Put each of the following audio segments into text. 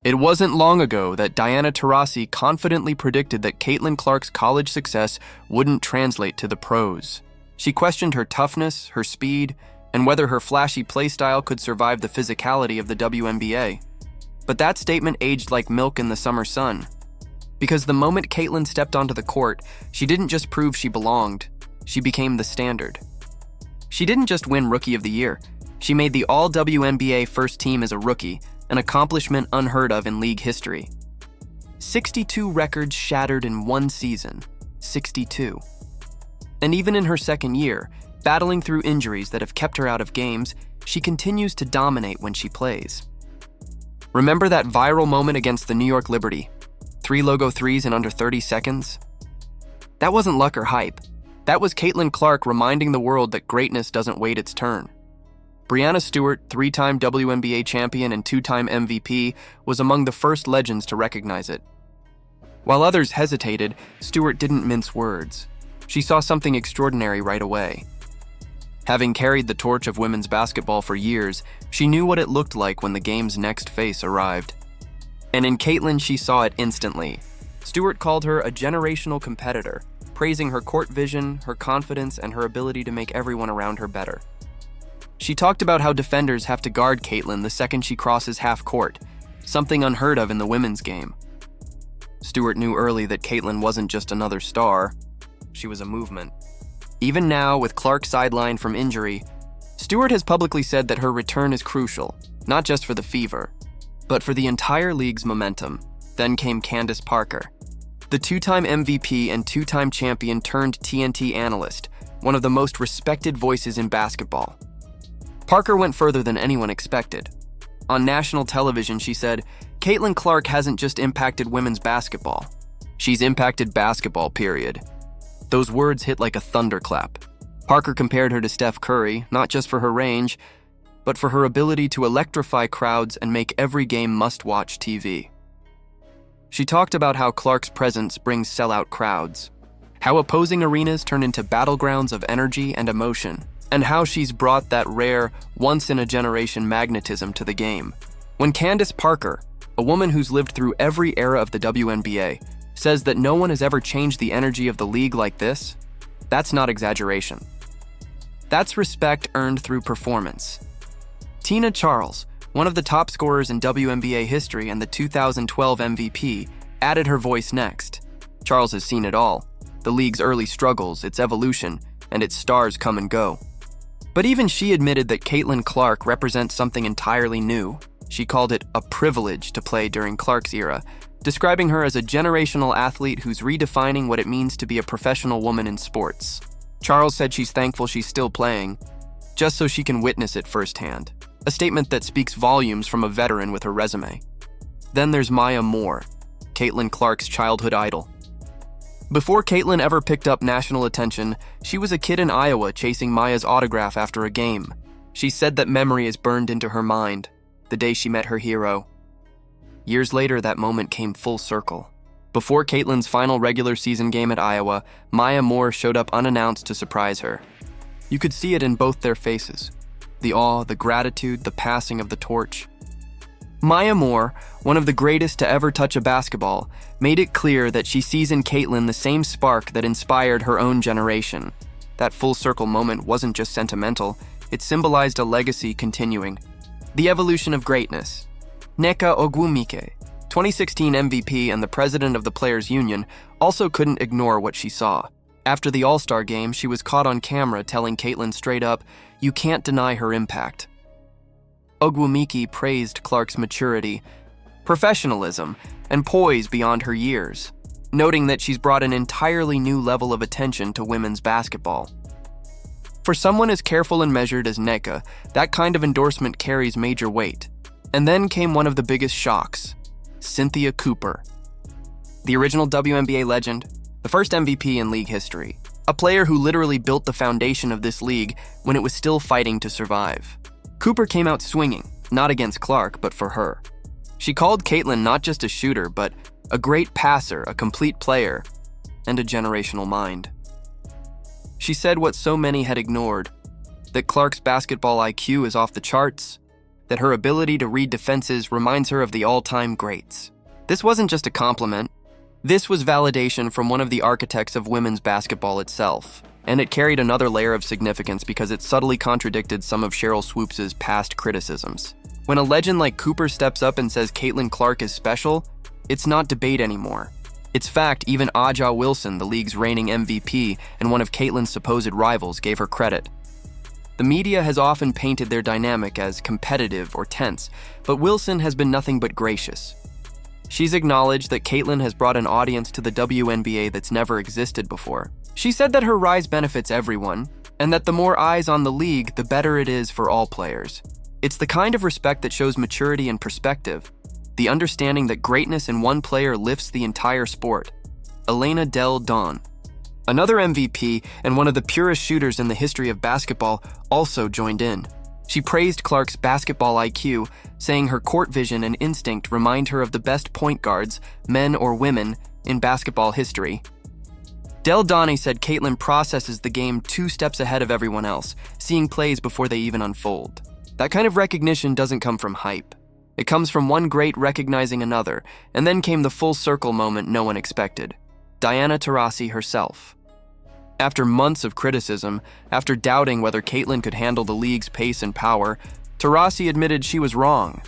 It wasn't long ago that Diana Taurasi confidently predicted that Caitlin Clark's college success wouldn't translate to the pros. She questioned her toughness, her speed, and whether her flashy playstyle could survive the physicality of the WNBA. But that statement aged like milk in the summer sun. Because the moment Caitlin stepped onto the court, she didn't just prove she belonged, she became the standard. She didn't just win Rookie of the Year, she made the All-WNBA First Team as a rookie, an accomplishment unheard of in league history. 62 records shattered in one season. 62. And even in her second year, battling through injuries that have kept her out of games, she continues to dominate when she plays. Remember that viral moment against the New York Liberty? 3 logo threes in under 30 seconds? That wasn't luck or hype. That was Caitlin Clark reminding the world that greatness doesn't wait its turn. Breanna Stewart, 3-time WNBA champion and 2-time MVP, was among the first legends to recognize it. While others hesitated, Stewart didn't mince words. She saw something extraordinary right away. Having carried the torch of women's basketball for years, she knew what it looked like when the game's next face arrived. And in Caitlin, she saw it instantly. Stewart called her a generational competitor, praising her court vision, her confidence, and her ability to make everyone around her better. She talked about how defenders have to guard Caitlin the second she crosses half court, something unheard of in the women's game. Stewart knew early that Caitlin wasn't just another star, she was a movement. Even now, with Clark sidelined from injury, Stewart has publicly said that her return is crucial, not just for the Fever, but for the entire league's momentum. Then came Candace Parker, the 2-time MVP and 2-time champion turned TNT analyst, one of the most respected voices in basketball. Parker went further than anyone expected. On national television, she said, "Caitlin Clark hasn't just impacted women's basketball. She's impacted basketball, period." Those words hit like a thunderclap. Parker compared her to Steph Curry, not just for her range, but for her ability to electrify crowds and make every game must-watch TV. She talked about how Clark's presence brings sellout crowds, how opposing arenas turn into battlegrounds of energy and emotion, and how she's brought that rare, once-in-a-generation magnetism to the game. When Candace Parker, a woman who's lived through every era of the WNBA, says that no one has ever changed the energy of the league like this, that's not exaggeration. That's respect earned through performance. Tina Charles, one of the top scorers in WNBA history and the 2012 MVP, added her voice next. Charles has seen it all, the league's early struggles, its evolution, and its stars come and go. But even she admitted that Caitlin Clark represents something entirely new. She called it a privilege to play during Clark's era, describing her as a generational athlete who's redefining what it means to be a professional woman in sports. Charles said she's thankful she's still playing, just so she can witness it firsthand, a statement that speaks volumes from a veteran with her resume. Then there's Maya Moore, Caitlin Clark's childhood idol. Before Caitlin ever picked up national attention, she was a kid in Iowa chasing Maya's autograph after a game. She said that memory is burned into her mind, the day she met her hero. Years later, that moment came full circle. Before Caitlin's final regular season game at Iowa, Maya Moore showed up unannounced to surprise her. You could see it in both their faces. The awe, the gratitude, the passing of the torch. Maya Moore, one of the greatest to ever touch a basketball, made it clear that she sees in Caitlin the same spark that inspired her own generation. That full circle moment wasn't just sentimental, it symbolized a legacy continuing. The evolution of greatness. Nneka Ogwumike, 2016 MVP and the president of the Players Union, also couldn't ignore what she saw. After the All-Star game, she was caught on camera telling Caitlin straight up, "You can't deny her impact." Ogwumike praised Clark's maturity, professionalism, and poise beyond her years, noting that she's brought an entirely new level of attention to women's basketball. For someone as careful and measured as Nneka, that kind of endorsement carries major weight. And then came one of the biggest shocks, Cynthia Cooper. The original WNBA legend, the first MVP in league history, a player who literally built the foundation of this league when it was still fighting to survive. Cooper came out swinging, not against Clark, but for her. She called Caitlin not just a shooter, but a great passer, a complete player, and a generational mind. She said what so many had ignored, that Clark's basketball IQ is off the charts, that her ability to read defenses reminds her of the all-time greats. This wasn't just a compliment. This was validation from one of the architects of women's basketball itself, and it carried another layer of significance because it subtly contradicted some of Sheryl Swoopes' past criticisms. When a legend like Cooper steps up and says Caitlin Clark is special, it's not debate anymore. It's fact. Even Aja Wilson, the league's reigning MVP and one of Caitlin's supposed rivals, gave her credit. The media has often painted their dynamic as competitive or tense, but Wilson has been nothing but gracious. She's acknowledged that Caitlin has brought an audience to the WNBA that's never existed before. She said that her rise benefits everyone, and that the more eyes on the league, the better it is for all players. It's the kind of respect that shows maturity and perspective, the understanding that greatness in one player lifts the entire sport. Elena Del Don, another MVP and one of the purest shooters in the history of basketball, also joined in. She praised Clark's basketball IQ, saying her court vision and instinct remind her of the best point guards, men or women, in basketball history. Del Donne said Caitlin processes the game 2 steps ahead of everyone else, seeing plays before they even unfold. That kind of recognition doesn't come from hype. It comes from one great recognizing another, and then came the full circle moment no one expected. Diana Taurasi herself. After months of criticism, after doubting whether Caitlin could handle the league's pace and power, Taurasi admitted she was wrong.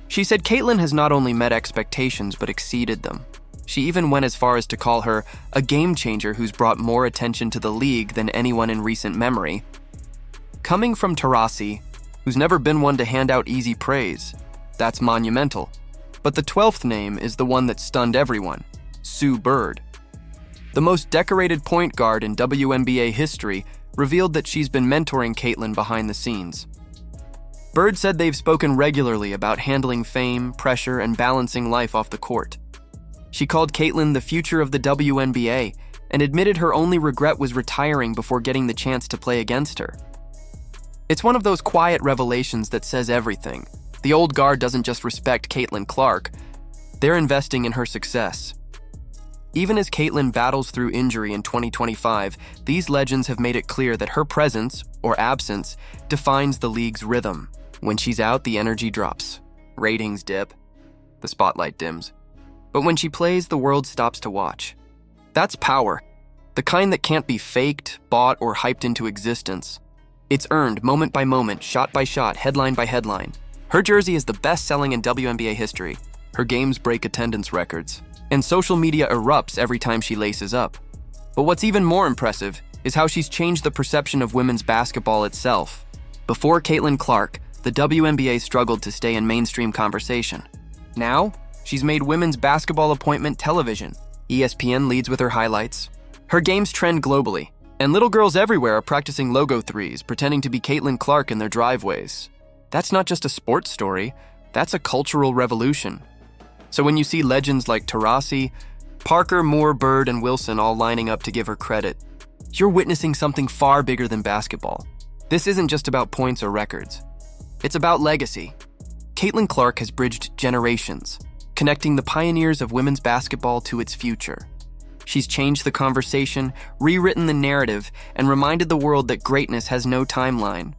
She said Caitlin has not only met expectations but exceeded them. She even went as far as to call her a game changer who's brought more attention to the league than anyone in recent memory. Coming from Taurasi, who's never been one to hand out easy praise, that's monumental. But the 12th name is the one that stunned everyone: Sue Bird. The most decorated point guard in WNBA history revealed that she's been mentoring Caitlin behind the scenes. Bird said they've spoken regularly about handling fame, pressure, and balancing life off the court. She called Caitlin the future of the WNBA and admitted her only regret was retiring before getting the chance to play against her. It's one of those quiet revelations that says everything. The old guard doesn't just respect Caitlin Clark, they're investing in her success. Even as Caitlin battles through injury in 2025, these legends have made it clear that her presence, or absence, defines the league's rhythm. When she's out, the energy drops. Ratings dip. The spotlight dims. But when she plays, the world stops to watch. That's power. The kind that can't be faked, bought, or hyped into existence. It's earned moment by moment, shot by shot, headline by headline. Her jersey is the best-selling in WNBA history. Her games break attendance records. And social media erupts every time she laces up. But what's even more impressive is how she's changed the perception of women's basketball itself. Before Caitlin Clark, the WNBA struggled to stay in mainstream conversation. Now, she's made women's basketball appointment television. ESPN leads with her highlights. Her games trend globally, and little girls everywhere are practicing logo threes, pretending to be Caitlin Clark in their driveways. That's not just a sports story, that's a cultural revolution. So when you see legends like Taurasi, Parker, Moore, Bird, and Wilson all lining up to give her credit, you're witnessing something far bigger than basketball. This isn't just about points or records. It's about legacy. Caitlin Clark has bridged generations, connecting the pioneers of women's basketball to its future. She's changed the conversation, rewritten the narrative, and reminded the world that greatness has no timeline.